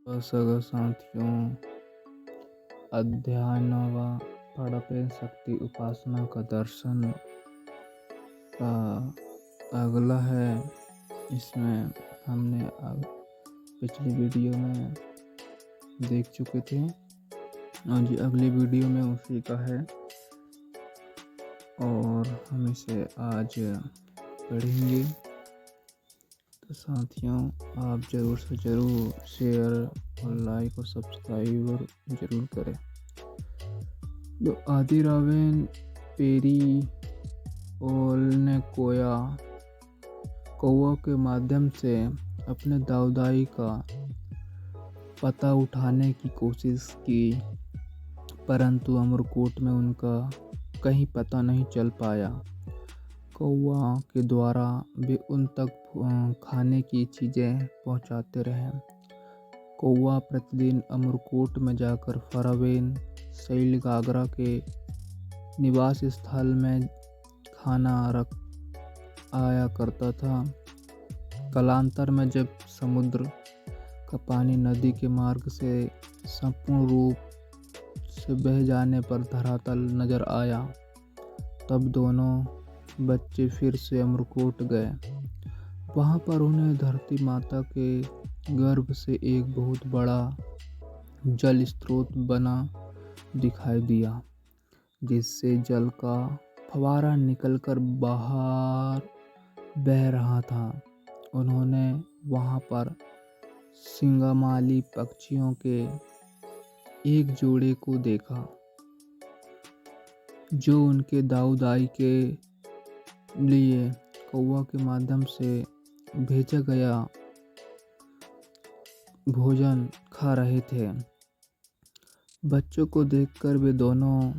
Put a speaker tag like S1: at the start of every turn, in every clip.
S1: सगा साथियों, अध्याय 9वां फड़प्पन शक्ति उपासना का दर्शन का अगला है। इसमें हमने पिछली वीडियो में देख चुके थे और ये अगली वीडियो में उसी का है और हम इसे आज पढ़ेंगे। तो साथियों, आप ज़रूर से ज़रूर शेयर और लाइक और सब्सक्राइब ज़रूर करें। तो आदि रावेन पेरी ओलने कौवा के माध्यम से अपने दाऊदाई का पता उठाने की कोशिश की, परंतु अमरकोट में उनका कहीं पता नहीं चल पाया। कौवा के द्वारा वे उन तक खाने की चीज़ें पहुंचाते रहे। कौवा प्रतिदिन अमरकोट में जाकर फरावेन शैलगागरा के निवास स्थल में खाना रख आया करता था। कालांतर में जब समुद्र का पानी नदी के मार्ग से संपूर्ण रूप से बह जाने पर धरातल नजर आया, तब दोनों बच्चे फिर से अमरकोट गए। वहाँ पर उन्हें धरती माता के गर्भ से एक बहुत बड़ा जल स्रोत बना दिखाई दिया, जिससे जल का फव्वारा निकलकर बाहर बह रहा था। उन्होंने वहाँ पर सिंगमाली पक्षियों के एक जोड़े को देखा, जो उनके दाऊदाई के लिए कौवा के माध्यम से भेजा गया भोजन खा रहे थे। बच्चों को देखकर वे दोनों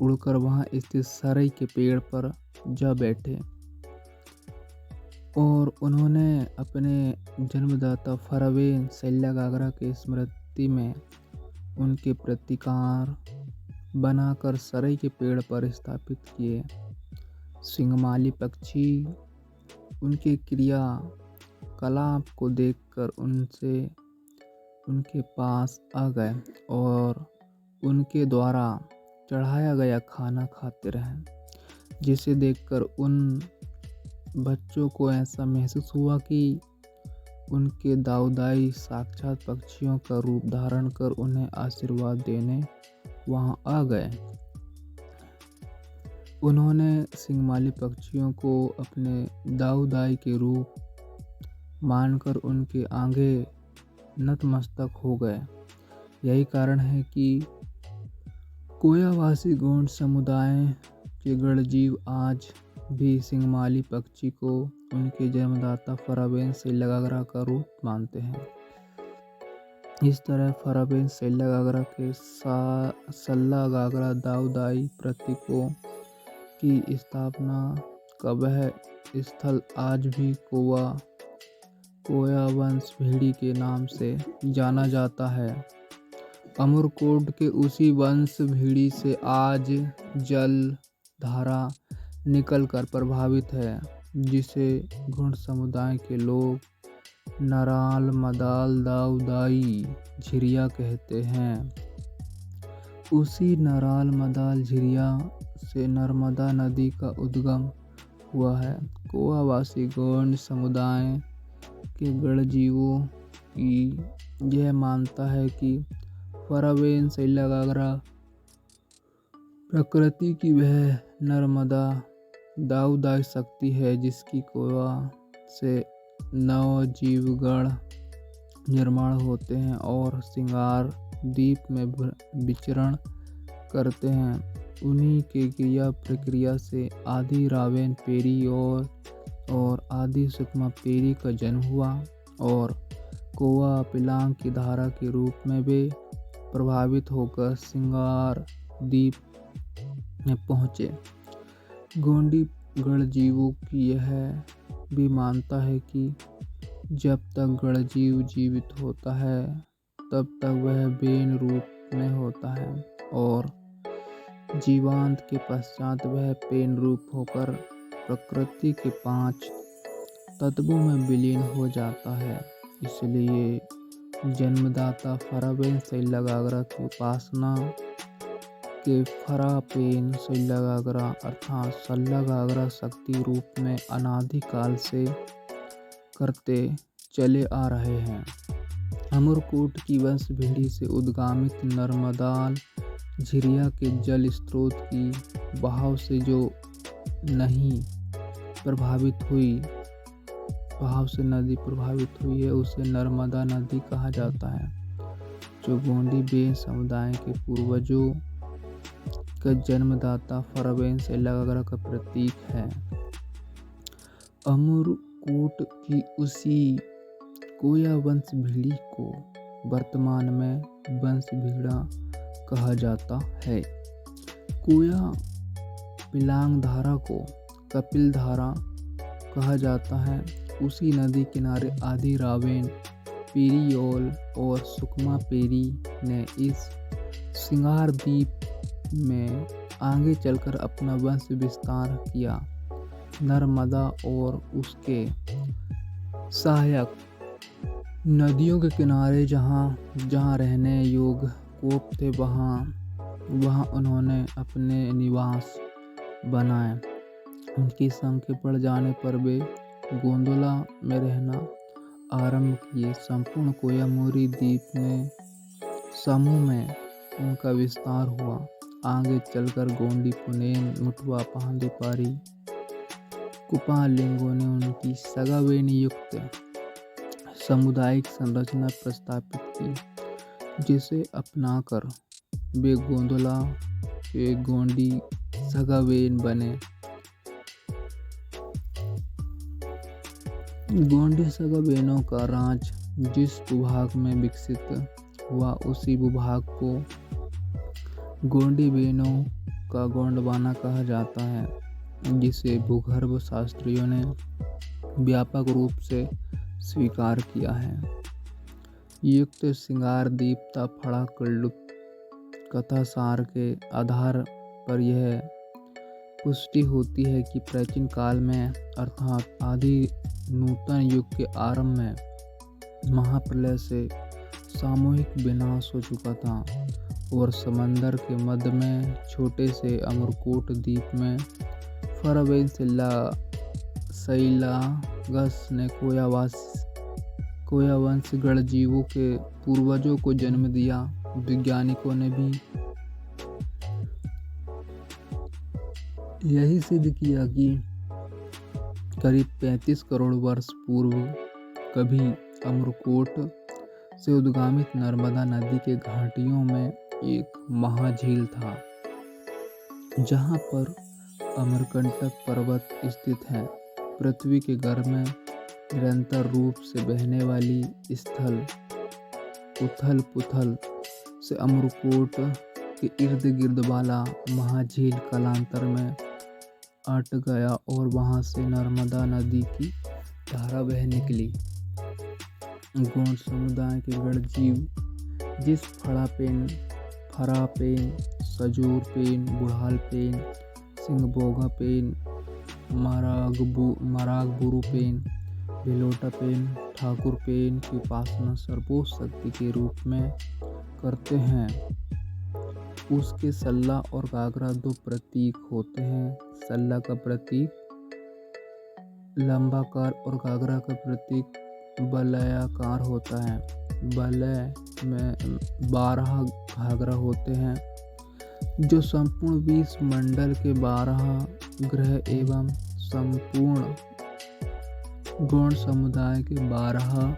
S1: उड़कर वहां स्थित सरई के पेड़ पर जा बैठे और उन्होंने अपने जन्मदाता फरावेन शैलगागरा के स्मृति में उनके प्रतिकार बनाकर सरई के पेड़ पर स्थापित किए। सिंगमाली पक्षी उनके क्रियाकलाप को देखकर उनके पास आ गए और उनके द्वारा चढ़ाया गया खाना खाते रहे, जिसे देखकर उन बच्चों को ऐसा महसूस हुआ कि उनके दाऊदाई साक्षात पक्षियों का रूप धारण कर उन्हें आशीर्वाद देने वहां आ गए। उन्होंने सिंगमाली पक्षियों को अपने दाऊदाई के रूप मानकर उनके आगे नतमस्तक हो गए। यही कारण है कि कोयावासी गोंड समुदाय के गढ़जीव आज भी सिंगमाली पक्षी को उनके जन्मदाता फरावेन शैलगागरा का रूप मानते हैं। इस तरह फरावेन शैलगागरा के शैलगागरा दाऊदाई प्रतीकों की स्थापना का वह स्थल आज भी कोया वंश भीड़ी के नाम से जाना जाता है। अमरकोट के उसी वंश भीड़ी से आज जल धारा निकलकर प्रभावित है, जिसे गोंड समुदाय के लोग नराल मदाल दाऊदाई झिरिया कहते हैं। उसी नराल मदाल झिरिया से नर्मदा नदी का उद्गम हुआ है। कोयावासी गोंड समुदाय के गढ़जीवों की यह मानता है कि फरावेन शैलगागरा प्रकृति की वह नर्मदा दाऊदाई शक्ति है, जिसकी कोया से नव जीवगण निर्माण होते हैं और सिंगार द्वीप में विचरण करते हैं। उन्हीं के क्रिया प्रक्रिया से आदि रावेन पेरी और आदि सुकमा पेरी का जन्म हुआ और कोवा पिलांग की धारा के रूप में वे प्रभावित होकर सिंगार द्वीप में पहुँचे। गोंडी गढ़जीवों की यह भी मानता है कि जब तक गढ़जीव जीवित होता है, तब तक वह बेन रूप में होता है और जीवांत के पश्चात वह पेन रूप होकर प्रकृति के 5 तत्वों में विलीन हो जाता है। इसलिए जन्मदाता फराबेन शैलगागरा की उपासना के फरापेन शैलगागरा अर्थात शैलगागरा शक्ति रूप में अनादिकाल से करते चले आ रहे हैं। अमरकोट की वंश भेड़ी से उद्गामित नर्मदाल झिरिया के जल स्रोत की बहाव से जो नहीं प्रभावित हुई बहाव से नदी प्रभावित हुई है उसे नर्मदा नदी कहा जाता है, जो गोंडी बेन समुदाय के पूर्वजों का जन्मदाता फराबेन शैलगागरा का प्रतीक है। अमरकोट की उसी कोया वंश भेड़ी को वर्तमान में वंश भेड़ा कहा जाता है। कोया पिलांग धारा को कपिल धारा कहा जाता है। उसी नदी किनारे आदि रावेन, पेरियोल और सुकमा पेरी ने इस सिंगार द्वीप में आगे चलकर अपना वंश विस्तार किया। नर्मदा और उसके सहायक नदियों के किनारे जहाँ रहने योग्य कोप थे वहाँ उन्होंने अपने निवास बनाए। उनकी संख्या बढ़ जाने पर वे गोंडोला में रहना आरंभ किए। संपूर्ण कोयामुरी द्वीप में समूह में उनका विस्तार हुआ। आगे चलकर गोंडी, पुनेन, मुटवा, पांडेपारी, कुपालिंगों ने उनकी सगावेन युक्त सामुदायिक संरचना प्रस्तापित की, जिसे अपनाकर वे गोंडोला के गोंडी सगावेन बने। गोंडी सगावेनों का राज जिस भूभाग में विकसित हुआ उसी भूभाग को गोंडी बेनों का गोंडवाना कहा जाता है, जिसे भूगर्भ शास्त्रियों ने व्यापक रूप से स्वीकार किया है। युक्त सिंगार दीप्ता फड़ा कुल्लुप कथासार के आधार पर यह पुष्टि होती है कि प्राचीन काल में अर्थात आदि नूतन युग के आरंभ में महाप्रलय से सामूहिक विनाश हो चुका था और समंदर के मध्य में छोटे से अमरकोट द्वीप में फराबेन शैलगागरा ने कोया वंश गणजीवों के पूर्वजों को जन्म दिया। वैज्ञानिकों ने भी यही सिद्ध किया कि करीब 35 करोड़ वर्ष पूर्व कभी अमरकोट से उद्गामित नर्मदा नदी के घाटियों में एक महाझील था, जहाँ पर अमरकंटक पर्वत स्थित है। पृथ्वी के गर्भ में निरंतर रूप से बहने वाली स्थल उथल पुथल से अमरकोट के इर्द गिर्द वाला महाझील कालांतर में अट गया और वहां से नर्मदा नदी की धारा बह निकली। गोंड समुदाय के गणजीव जिस फरापेन, सजूरपेन, बुढ़ालपेन, सिंगबोगापेन, मरागबुरुपेन, भिलोटापेन, ठाकुरपेन की उपासना सर्वोच्च शक्ति के रूप में करते हैं, उसके सल्ला और गागरा दो प्रतीक होते हैं। सल्ला का प्रतीक लंबाकार और गागरा का प्रतीक वलयाकार होता है। वलय में 12 घाघरा होते हैं, जो संपूर्ण 20 मंडल के 12 ग्रह एवं संपूर्ण गोंड समुदाय के 12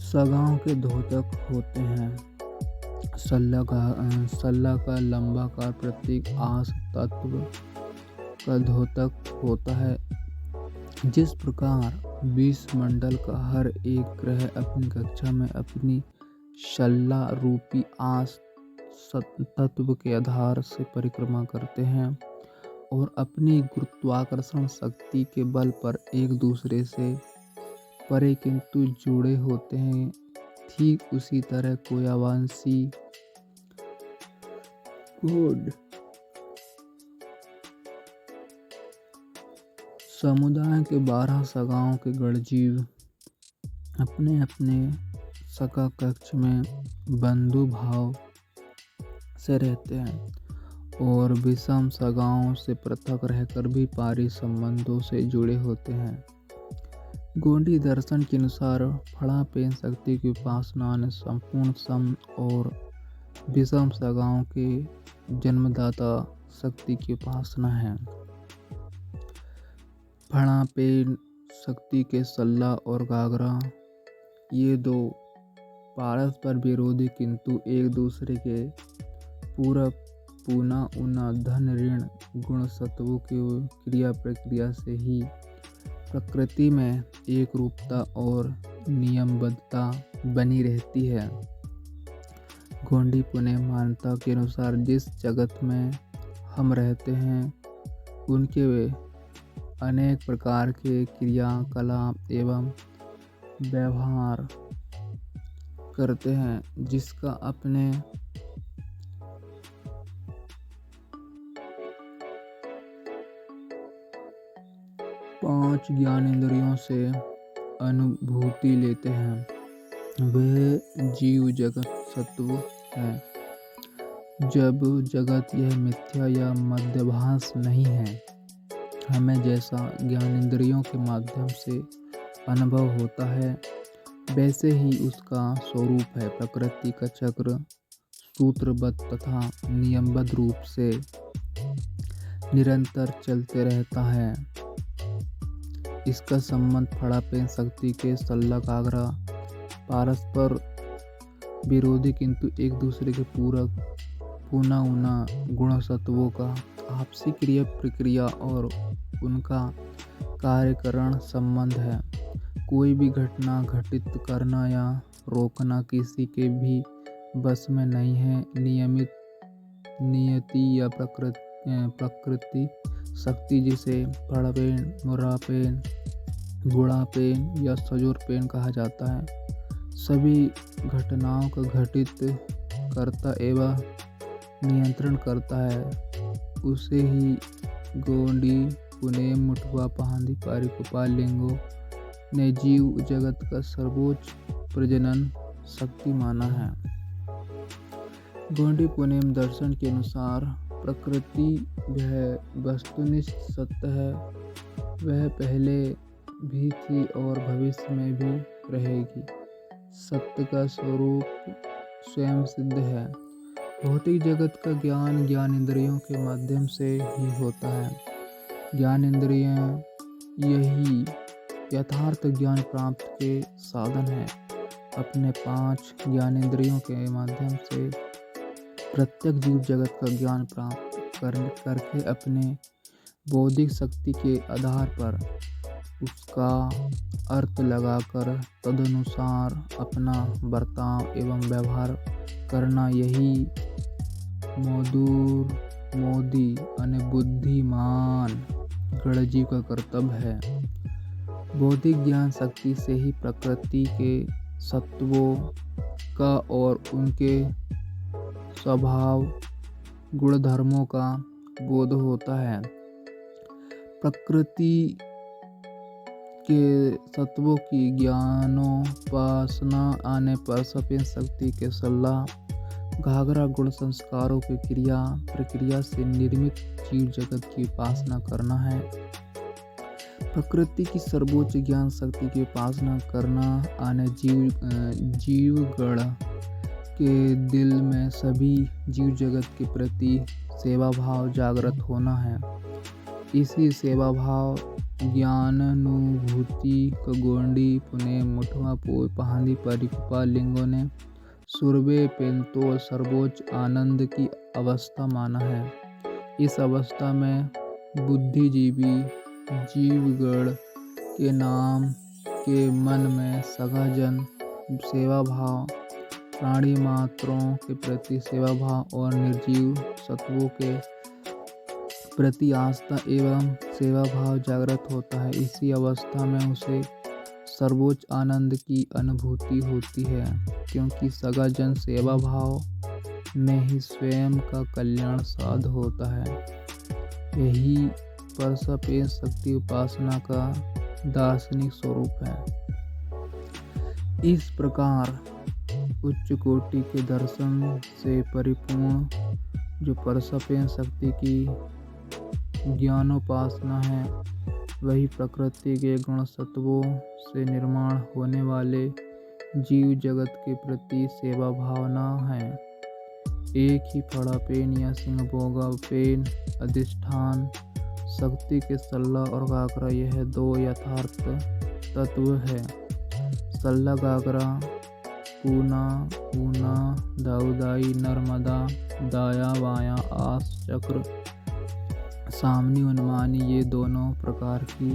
S1: सगाओं के द्योतक होते हैं। सल्ला का लंबाकार प्रतीक आस तत्व का द्योतक होता है। जिस प्रकार 20 मंडल का हर एक ग्रह अपनी कक्षा में अपनी शल्ला रूपी आस तत्व के आधार से परिक्रमा करते हैं और अपनी गुरुत्वाकर्षण शक्ति के बल पर एक दूसरे से परे किंतु जुड़े होते हैं, ठीक उसी तरह कोयावांशी गोंड समुदाय के 12 सगाओं के गणजीव अपने अपने सका कक्ष में बंधु भाव से रहते हैं और विषम सगाओं से पृथक रहकर भी पारी संबंधों से जुड़े होते हैं। गोंडी दर्शन के अनुसार फड़ा पेन शक्ति की उपासना ने संपूर्ण सम और विषम सगाओं के जन्मदाता शक्ति की उपासना है। फड़ा पेन शक्ति के सल्ला और घाघरा ये दो परस्पर विरोधी किंतु एक दूसरे के पूरक पूना उना धन ऋण गुण सत्वों की क्रिया प्रक्रिया से ही प्रकृति में एक रूपता और नियमबद्धता बनी रहती है। गोंडी पुणे मान्यता के अनुसार जिस जगत में हम रहते हैं उनके वे अनेक प्रकार के क्रियाकलाप एवं व्यवहार करते हैं, जिसका अपने पांच ज्ञानेंद्रियों से अनुभूति लेते हैं। वह जीव जगत सत्व है। जब जगत यह मिथ्या या मध्यभास नहीं है, हमें जैसा ज्ञानेंद्रियों के माध्यम से अनुभव होता है वैसे ही उसका स्वरूप है। प्रकृति का चक्र सूत्रबद्ध तथा नियमबद्ध रूप से निरंतर चलते रहता है। इसका संबंध फड़ा पेन शक्ति के सल्ला घाघरा परस्पर विरोधी किंतु एक दूसरे के पूरक पूना उना गुण सत्वों का आपसी क्रिया प्रक्रिया और उनका कार्यकरण संबंध है। कोई भी घटना घटित करना या रोकना किसी के भी बस में नहीं है। नियमित नियति या प्रकृति शक्ति जिसे फड़ा पेन मुर्रा पेन गुड़ा पेन या सजोर पेन कहा जाता है, सभी घटनाओं का घटित करता एवं नियंत्रण करता है। उसे ही गोंडी पुणे मुठवा पहांदी पारी गोपाल लिंगो ने जीव जगत का सर्वोच्च प्रजनन शक्ति माना है। गोंडी पुणे दर्शन के अनुसार प्रकृति वह वस्तुनिष्ठ सत्य है। वह पहले भी थी और भविष्य में भी रहेगी। सत्य का स्वरूप स्वयं सिद्ध है। भौतिक जगत का ज्ञान ज्ञानेंद्रियों के माध्यम से ही होता है। ज्ञानेंद्रियां यही यथार्थ ज्ञान प्राप्त के साधन है। अपने पांच ज्ञानेंद्रियों के माध्यम से प्रत्येक जीव जगत का ज्ञान प्राप्त करके अपने बौद्धिक शक्ति के आधार पर उसका अर्थ लगाकर तदनुसार अपना बर्ताव एवं व्यवहार करना यही मोदी बुद्धिमान गणजीव का कर्तव्य है। बौद्धिक ज्ञान शक्ति से ही प्रकृति के सत्वों का और उनके स्वभाव गुणधर्मों का बोध होता है। प्रकृति के तत्वों की ज्ञानोपासना आने पर सपेन शक्ति के सल्ला घाघरा गुण संस्कारों की क्रिया प्रक्रिया से निर्मित जीव जगत की उपासना करना है। प्रकृति की सर्वोच्च ज्ञान शक्ति की उपासना करना आने जीवगण के दिल में सभी जीव जगत के प्रति सेवा भाव जागृत होना है। इसी सेवा भाव ज्ञानानुभूति को गोंडी पुणे मुठवा पोय पहांदी पारी गोपाल लिंगो ने सुरवे पेंतो सर्वोच्च आनंद की अवस्था माना है। इस अवस्था में बुद्धिजीवी जीवगण के नाम के मन में सगाजन सेवा भाव, प्राणी मात्रों के प्रति सेवा भाव और निर्जीव सत्वों के प्रति आस्था एवं सेवा भाव जागृत होता है। इसी अवस्था में उसे सर्वोच्च आनंद की अनुभूति होती है, क्योंकि सगाजन सेवा भाव में ही स्वयं का कल्याण साध होता है। यही परसपेन शक्ति उपासना का दार्शनिक स्वरूप है। इस प्रकार उच्च कोटि के दर्शन से परिपूर्ण जो परसपेन शक्ति की ज्ञानोपासना है, वही प्रकृति के गुण सत्वों से निर्माण होने वाले जीव जगत के प्रति सेवा भावना है। एक ही फड़ापेन या सिंह भोगापेन अधिष्ठान शक्ति के सल्ला और गागरा, यह दो यथार्थ तत्व है। सल्ला गागरा पूना पूना दाऊदाई नर्मदा दाया वाया आस चक्र सामनी उन्मानी, ये दोनों प्रकार की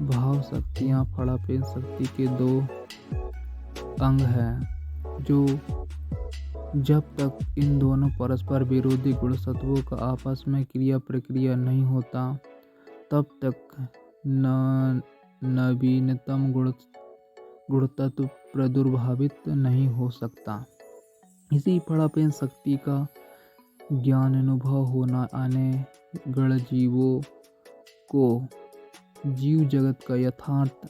S1: भाव शक्तियाँ फड़ापेन शक्ति के दो अंग हैं, जो जब तक इन दोनों परस्पर विरोधी गुण सत्वों का आपस में क्रिया प्रक्रिया नहीं होता, तब तक नवीनतम गुण तत्व प्रादुर्भावित नहीं हो सकता। इसी फड़ापेन शक्ति का ज्ञान अनुभव होना आने गण जीवों को जीव जगत का यथार्थ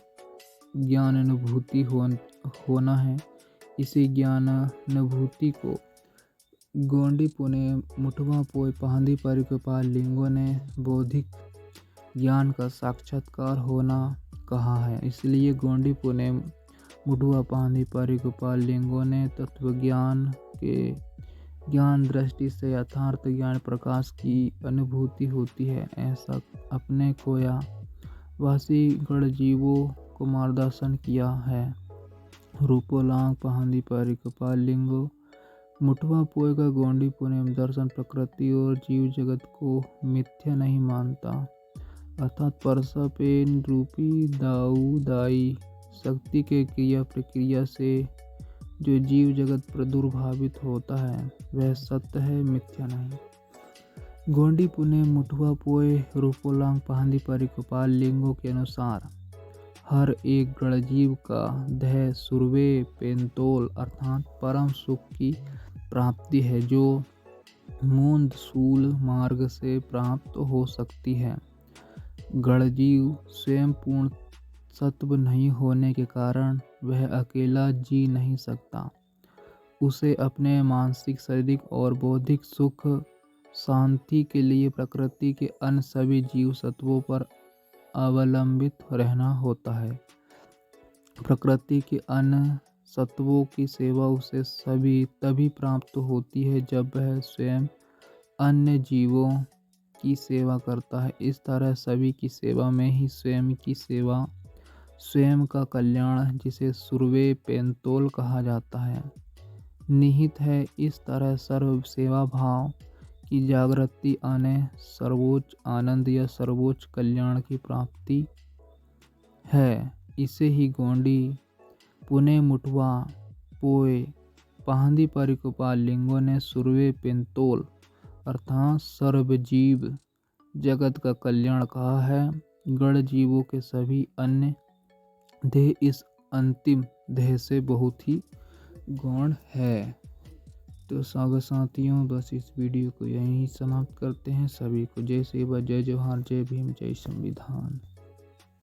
S1: ज्ञान अनुभूति होना है। इसी ज्ञान अनुभूति को गोंडी पुणे मुठवा पोय पहांदी परिकपाल लिंगों ने बौद्धिक ज्ञान का साक्षात्कार होना कहा है। इसलिए गोंडी पुणे मुठवा पहांदी परिकपाल लिंगों ने तत्व ज्ञान के ज्ञान दृष्टि से यथार्थ ज्ञान प्रकाश की अनुभूति होती है, ऐसा अपने खोया वासी गण जीवों को मार्गदर्शन किया है। रूपोलांग पहांदी परिकपाल लिंगो मुठवा पोय का गोंडी पुणे दर्शन प्रकृति और जीव जगत को मिथ्या नहीं मानता, अर्थात परसपेन रूपी दाऊदाई शक्ति के क्रिया प्रक्रिया से जो जीव जगत प्रादुर्भावित होता है, वह सत्य है, मिथ्या नहीं। गोंडी पुणे मुठवा पोय रूपोलांग पहांदी परिकपाल लिंगों के अनुसार हर एक गणजीव का ध्येय सुरवे पेंतोल अर्थात परम सुख की प्राप्ति है, जो मूंद सूल मार्ग से प्राप्त हो सकती है। गणजीव स्वयं पूर्ण सत्व नहीं होने के कारण वह अकेला जी नहीं सकता। उसे अपने मानसिक, शारीरिक और बौद्धिक सुख शांति के लिए प्रकृति के अन्य सभी जीव सत्वों पर अवलंबित रहना होता है। प्रकृति के अन्य सत्वों की सेवा उसे तभी प्राप्त होती है जब वह स्वयं अन्य जीवों की सेवा करता है। इस तरह सभी की सेवा में ही स्वयं की सेवा, स्वयं का कल्याण, जिसे सुरवे पेंतोल कहा जाता है, निहित है। इस तरह सर्व सेवा भाव की जागृति आने सर्वोच्च आनंद या सर्वोच्च कल्याण की प्राप्ति है। इसे ही गोंडी पुणे मुठवा पोय पहांदी परिकपाल लिंगों ने सुरवे पेंतोल अर्थात सर्वजीव जगत का कल्याण कहा है। गण जीवों के सभी अन्य ध्येय इस अंतिम ध्येय से बहुत ही गौण है। तो साथियों, बस इस वीडियो को यहीं समाप्त करते हैं। सभी को जय सेवा, जय जोहार, जय भीम, जय संविधान।